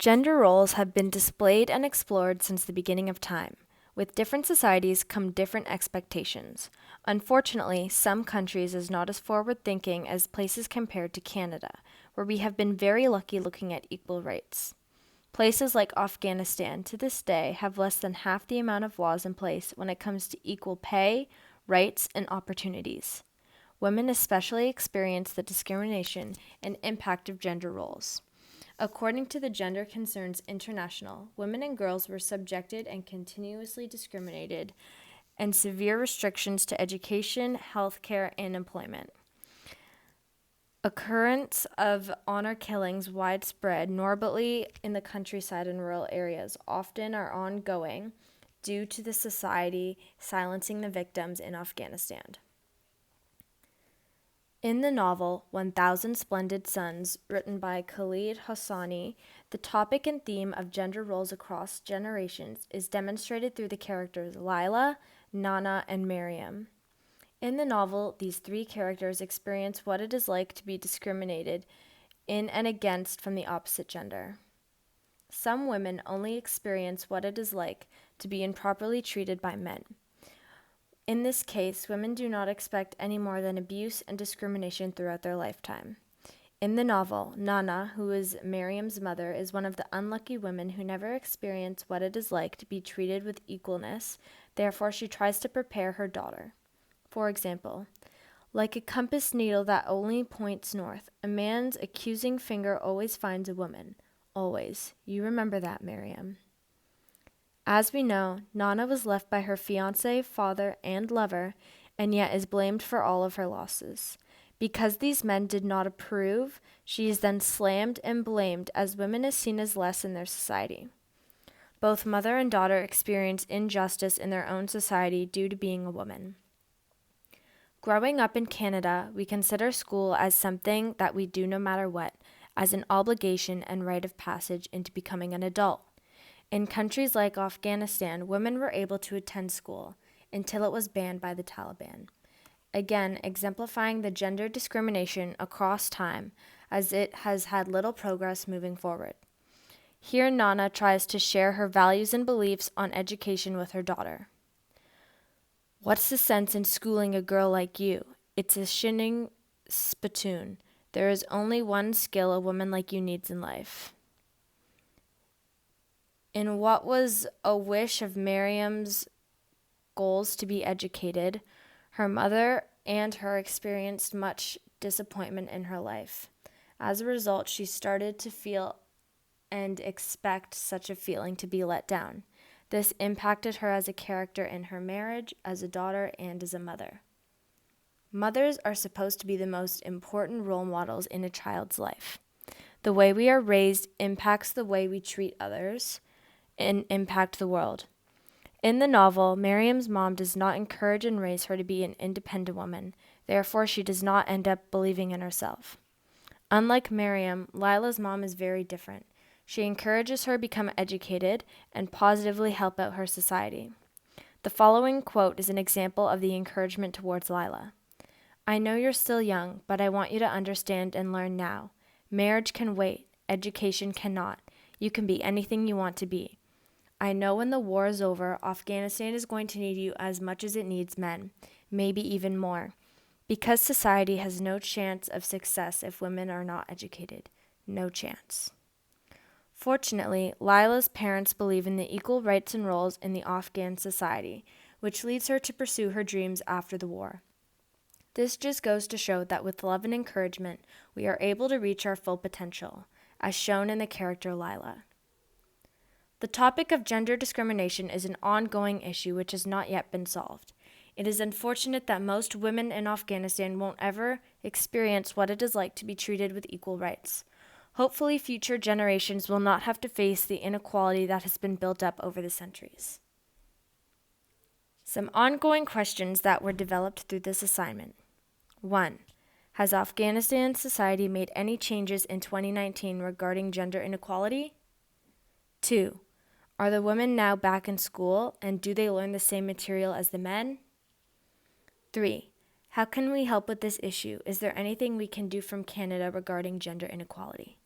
Gender roles have been displayed and explored since the beginning of time. With different societies come different expectations. Unfortunately, some countries is not as forward-thinking as places compared to Canada, where we have been very lucky looking at equal rights. Places like Afghanistan to this day have less than half the amount of laws in place when it comes to equal pay, rights, and opportunities. Women especially experience the discrimination and impact of gender roles. According to the Gender Concerns International, women and girls were subjected and continuously discriminated, and severe restrictions to education, healthcare, and employment. Occurrence of honor killings widespread, notably in the countryside and rural areas, often are ongoing due to the society silencing the victims in Afghanistan. In the novel 1000 Splendid Suns, written by Khalid Hosseini, the topic and theme of gender roles across generations is demonstrated through the characters Lila, Nana, and Miriam. In the novel, these three characters experience what it is like to be discriminated in and against from the opposite gender. Some women only experience what it is like to be improperly treated by men. In this case, women do not expect any more than abuse and discrimination throughout their lifetime. In the novel, Nana, who is Miriam's mother, is one of the unlucky women who never experience what it is like to be treated with equalness. Therefore, she tries to prepare her daughter. For example, like a compass needle that only points north, a man's accusing finger always finds a woman. Always. You remember that, Miriam. As we know, Nana was left by her fiancé, father, and lover, and yet is blamed for all of her losses. Because these men did not approve, she is then slammed and blamed as women is seen as less in their society. Both mother and daughter experience injustice in their own society due to being a woman. Growing up in Canada, we consider school as something that we do no matter what, as an obligation and rite of passage into becoming an adult. In countries like Afghanistan, women were able to attend school until it was banned by the Taliban. Again, exemplifying the gender discrimination across time, as it has had little progress moving forward. Here, Nana tries to share her values and beliefs on education with her daughter. What's the sense in schooling a girl like you? It's a shinning spittoon. There is only one skill a woman like you needs in life. In what was a wish of Miriam's goals to be educated, her mother and her experienced much disappointment in her life. As a result, she started to feel and expect such a feeling to be let down. This impacted her as a character in her marriage, as a daughter, and as a mother. Mothers are supposed to be the most important role models in a child's life. The way we are raised impacts the way we treat others and impact the world. In the novel, Miriam's mom does not encourage and raise her to be an independent woman. Therefore, she does not end up believing in herself. Unlike Miriam, Lila's mom is very different. She encourages her to become educated and positively help out her society. The following quote is an example of the encouragement towards Lila. I know you're still young, but I want you to understand and learn now. Marriage can wait. Education cannot. You can be anything you want to be. I know when the war is over, Afghanistan is going to need you as much as it needs men, maybe even more, because society has no chance of success if women are not educated. No chance. Fortunately, Lila's parents believe in the equal rights and roles in the Afghan society, which leads her to pursue her dreams after the war. This just goes to show that with love and encouragement, we are able to reach our full potential, as shown in the character Lila. The topic of gender discrimination is an ongoing issue which has not yet been solved. It is unfortunate that most women in Afghanistan won't ever experience what it is like to be treated with equal rights. Hopefully, future generations will not have to face the inequality that has been built up over the centuries. Some ongoing questions that were developed through this assignment. 1. Has Afghanistan society made any changes in 2019 regarding gender inequality? 2. Are the women now back in school, and do they learn the same material as the men? 3. How can we help with this issue? Is there anything we can do from Canada regarding gender inequality?